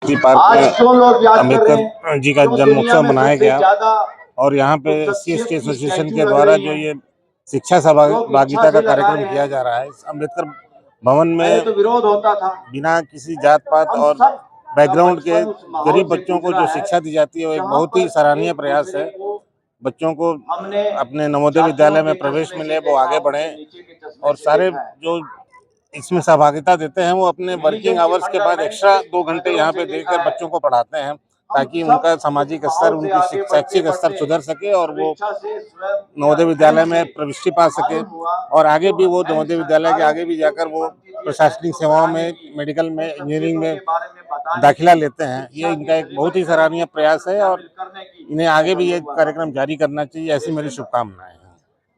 जी park में अम्बेडकर जी का जन्मोत्सव मनाया गया और यहाँ पे SC/ST एसोसिएशन के द्वारा जो ये शिक्षा सहभागिता का कार्यक्रम किया जा रहा है, अम्बेडकर भवन में विरोध होता था। बिना किसी जात पात और बैकग्राउंड के गरीब बच्चों को जो शिक्षा दी जाती है वो एक बहुत ही सराहनीय प्रयास है। बच्चों को अपने नवोदय विद्यालय में प्रवेश मिले, वो आगे बढ़ें और सारे जो इसमें सहभागिता देते हैं वो अपने वर्किंग आवर्स के बाद एक्स्ट्रा 2 घंटे यहाँ पे देकर बच्चों को पढ़ाते हैं ताकि उनका सामाजिक स्तर, उनकी शैक्षिक स्तर सुधर सके और वो नवोदय विद्यालय में प्रविष्टि पा सके और आगे भी वो नवोदय विद्यालय के आगे भी जाकर वो प्रशासनिक सेवाओं में, मेडिकल में, इंजीनियरिंग में दाखिला लेते हैं। ये इनका एक बहुत ही सराहनीय प्रयास है और इन्हें आगे भी ये कार्यक्रम जारी करना चाहिए, ऐसी मेरी शुभकामनाएं हैं।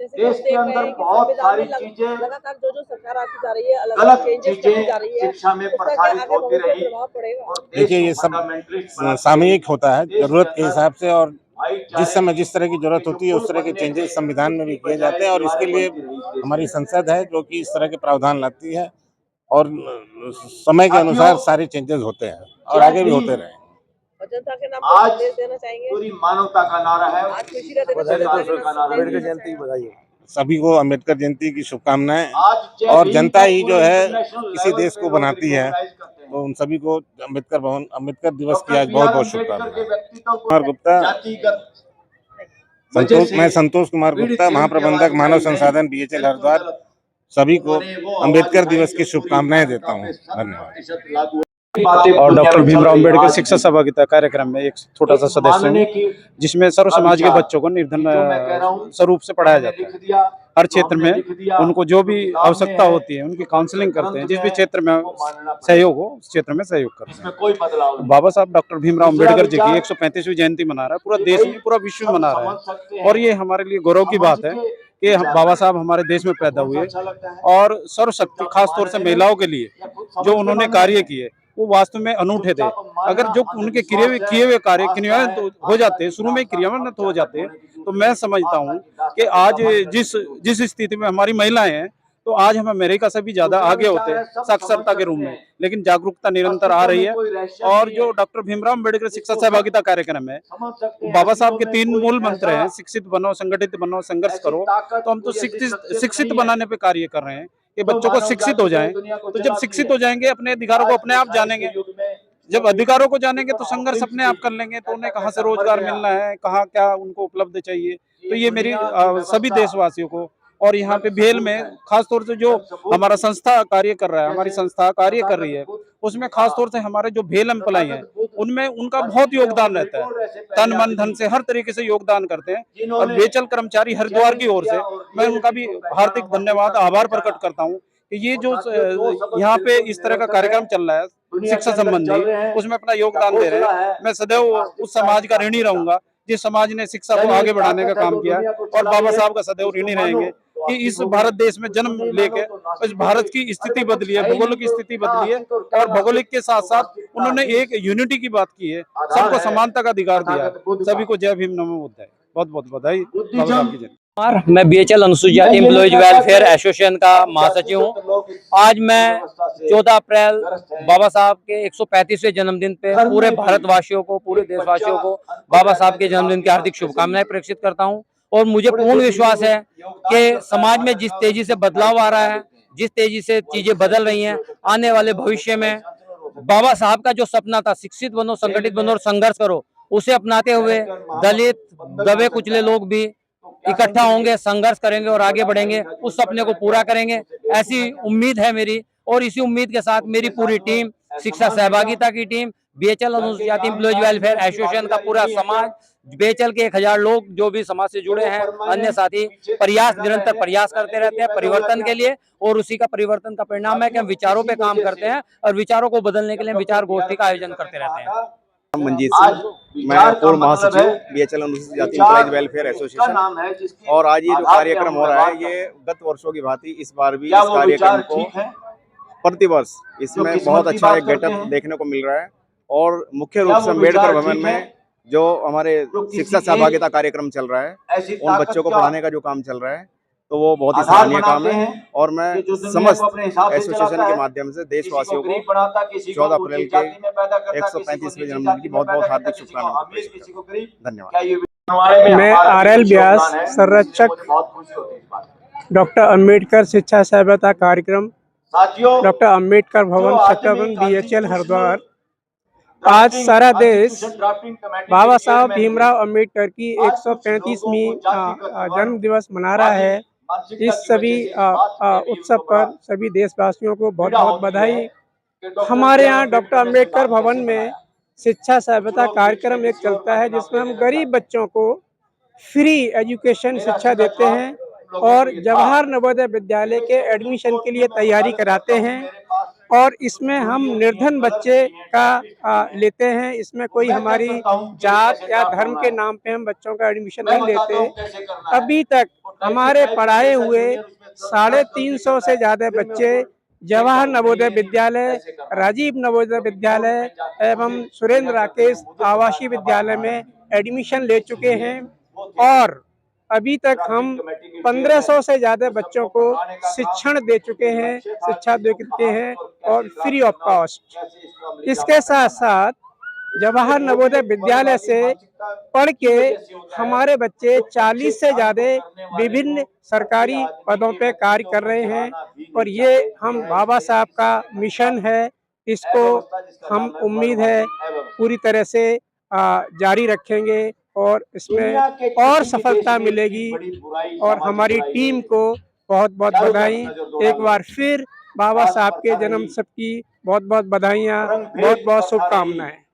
देश के अंदर बहुत सारी चीजें लगातार जो सरकार आती जा रही है, गलत चीजें शिक्षा में प्रसारित होती रही। देखिए ये सब सामयिक होता है, जरूरत के हिसाब से और जिस समय जिस तरह की जरूरत होती है उस तरह के चेंजेस संविधान में भी किए जाते हैं और इसके लिए हमारी संसद है जो कि इस तरह के प्रावधान लाती है और समय के अनुसार सारे चेंजेस होते हैं और आगे भी होते रहे। जनता के नाम आज संदेश देना चाहेंगे। पूरी मानवता का नारा है। आज खुशी का दिन है, अम्बेडकर जयंती की बधाई। सभी को अम्बेडकर जयंती की शुभकामनाएं और जनता ही जो है किसी देश को बनाती है तो उन सभी को अम्बेडकर दिवस की आज बहुत बहुत शुभकामनाएं। कुमार गुप्ता, मैं संतोष कुमार गुप्ता, महाप्रबंधक मानव संसाधन BHL हरिद्वार, सभी को अम्बेडकर दिवस की शुभकामनाएं देता हूँ। धन्यवाद। और डॉक्टर भीमराव अम्बेडकर शिक्षा सहभागिता कार्यक्रम में एक छोटा सा सदस्य हूँ जिसमें सर्व समाज के बच्चों को निर्धन स्वरूप से पढ़ाया जाता है। हर क्षेत्र में उनको जो भी आवश्यकता होती है उनकी काउंसलिंग करते हैं, जिस भी क्षेत्र में सहयोग हो उस क्षेत्र में सहयोग करते हैं। बाबा साहब डॉक्टर भीमराव अम्बेडकर जी की 135वीं जयंती मना रहा है पूरा देश में, पूरा विश्व मना रहा है और ये हमारे लिए गौरव की बात है कि बाबा साहब हमारे देश में पैदा हुए और सर्वशक्ति खासतौर से महिलाओं के लिए जो उन्होंने कार्य किए वो वास्तव में अनूठे थे। अगर जो उनके किए हुए कार्य क्रियान्वित हो जाते, शुरू में क्रियान्वित हो जाते, तो मैं समझता हूँ कि आज जिस स्थिति में हमारी महिलाएं हैं तो आज हम अमेरिका से भी ज्यादा आगे होते हैं साक्षरता के रूप में, लेकिन जागरूकता निरंतर आ रही है। और जो डॉक्टर भीमराव अम्बेडकर शिक्षा सहभागिता कार्यक्रम है, बाबा साहब के 3 मूल मंत्र हैं, शिक्षित बनो, संगठित बनो, संघर्ष करो। तो हम तो शिक्षित बनाने पे कार्य कर रहे हैं कि बच्चों को शिक्षित हो जाएं। तो जब शिक्षित हो जाएंगे अपने अधिकारों को अपने आप जानेंगे, जब अधिकारों को जानेंगे तो संघर्ष अपने आप कर लेंगे। तो उन्हें कहाँ से रोजगार मिलना है, कहाँ क्या उनको उपलब्ध चाहिए। तो ये मेरी सभी देशवासियों को और यहाँ पे भेल में खासतौर से जो हमारा संस्था कार्य कर रहा है, हमारी संस्था कार्य कर रही है, उसमें खासतौर से हमारे जो भेल एम्प्लॉय हैं उनमें उनका बहुत योगदान रहता है। तन मन धन से हर तरीके से योगदान करते हैं और बेचल कर्मचारी हरिद्वार की ओर से मैं उनका भी हार्दिक धन्यवाद आभार प्रकट करता हूँ कि ये जो यहाँ पे इस तरह का कार्यक्रम चल रहा है शिक्षा संबंधी, उसमें अपना योगदान दे रहे हैं। मैं सदैव उस समाज का ऋणी रहूंगा जिस समाज ने शिक्षा को आगे बढ़ाने का काम किया और बाबा साहब का सदैव ऋणी रहेंगे कि इस भारत देश में जन्म लेके इस भारत की स्थिति बदली है, भौगोलिक की स्थिति बदली है और भौगोलिक के साथ साथ उन्होंने एक यूनिटी की बात की है, सबको समानता का अधिकार दिया। सभी को जय भीम नमो बुद्धाय। बहुत बहुत बधाई बाबा साहब की जय। मैं BHL अनुसूचित जाति एम्प्लॉयज वेलफेयर एसोसिएशन का महासचिव हूँ। आज मैं 14 अप्रैल बाबा साहब के 135वें जन्मदिन पे पूरे भारतवासियों को, पूरे देशवासियों को बाबा साहब के जन्मदिन की हार्दिक शुभकामनाएं प्रेषित करता हूँ। और मुझे पूर्ण विश्वास है कि समाज में जिस तेजी से बदलाव आ रहा है, जिस तेजी से चीजें बदल रही हैं, आने वाले भविष्य में बाबा साहब का जो सपना था शिक्षित बनो, संगठित बनो और संघर्ष करो, उसे अपनाते हुए दलित, दबे कुचले लोग भी इकट्ठा होंगे, संघर्ष करेंगे और आगे बढ़ेंगे, उस सपने को पूरा करेंगे, ऐसी उम्मीद है मेरी। और इसी उम्मीद के साथ मेरी पूरी टीम, शिक्षा सहभागिता की टीम, BHL अनुसूचित जाति एम्प्लॉयज वेलफेयर एसोसिएशन का पूरा समाज, BHL के 1000 लोग जो भी समाज से जुड़े हैं, अन्य साथी निरंतर प्रयास करते रहते हैं परिवर्तन के लिए। और उसी का परिवर्तन का परिणाम है कि हम विचारों पे काम करते हैं और विचारों को बदलने के लिए विचार गोष्ठी का आयोजन करते रहते हैं। मंजीत सिंह, मैं पूर्व महासचिव BHL अनुसूचित जाति एम्प्लॉयज वेलफेयर एसोसिएशन। और आज ये जो कार्यक्रम हो रहा है ये गत वर्षों की भांति इस बार भी इस कार्यक्रम को प्रतिवर्ष इसमें बहुत अच्छा एक गेटअप देखने को मिल रहा है। और मुख्य रूप से अम्बेडकर भवन में जो हमारे शिक्षा सहभागिता कार्यक्रम चल रहा है, उन बच्चों को पढ़ाने का जो काम चल रहा है, तो वो बहुत ही सराहनीय काम है। और मैं समस्त एसोसिएशन के माध्यम से देशवासियों को 14 अप्रैल के 135वें जन्मदिन की बहुत बहुत हार्दिक शुभकामनाएं पेश करता हूं। धन्यवाद। मैं आरएल व्यास, संरक्षक डॉक्टर अंबेडकर शिक्षा सहायता कार्यक्रम, डॉक्टर अंबेडकर भवन, सेक्टर 1 BHL हरिद्वार। आज सारा देश बाबा साहब भीमराव अंबेडकर की 135वीं जन्म दिवस मना रहा है। इस सभी उत्सव पर सभी देशवासियों को बहुत बहुत बधाई। हमारे यहाँ डॉक्टर अंबेडकर भवन में शिक्षा सहायता कार्यक्रम एक चलता है, जिसमें हम गरीब बच्चों को फ्री एजुकेशन शिक्षा देते हैं और जवाहर नवोदय विद्यालय के एडमिशन के लिए तैयारी कराते हैं। और इसमें हम निर्धन बच्चे का लेते हैं। इसमें कोई हमारी जात या धर्म के नाम पे हम बच्चों का एडमिशन नहीं लेते। अभी तक हमारे पढ़ाए हुए 350 से ज़्यादा बच्चे जवाहर नवोदय विद्यालय, राजीव नवोदय विद्यालय एवं सुरेंद्र राकेश आवासीय विद्यालय में एडमिशन ले चुके हैं। और अभी तक हम 1500 से ज़्यादा बच्चों को शिक्षण दे चुके हैं, शिक्षा दे चुके हैं और फ्री ऑफ कॉस्ट। इसके साथ साथ जवाहर नवोदय विद्यालय से पढ़ के हमारे बच्चे 40 से ज़्यादा विभिन्न सरकारी पदों पे कार्य कर रहे हैं। और ये हम बाबा साहब का मिशन है, इसको हम उम्मीद है पूरी तरह से जारी रखेंगे और इसमें और सफलता मिलेगी। और हमारी टीम को बहुत बहुत बधाई। एक बार फिर बाबा साहब के जन्म उत्सव की बहुत बहुत बधाइयाँ, बहुत बहुत शुभकामनाएं।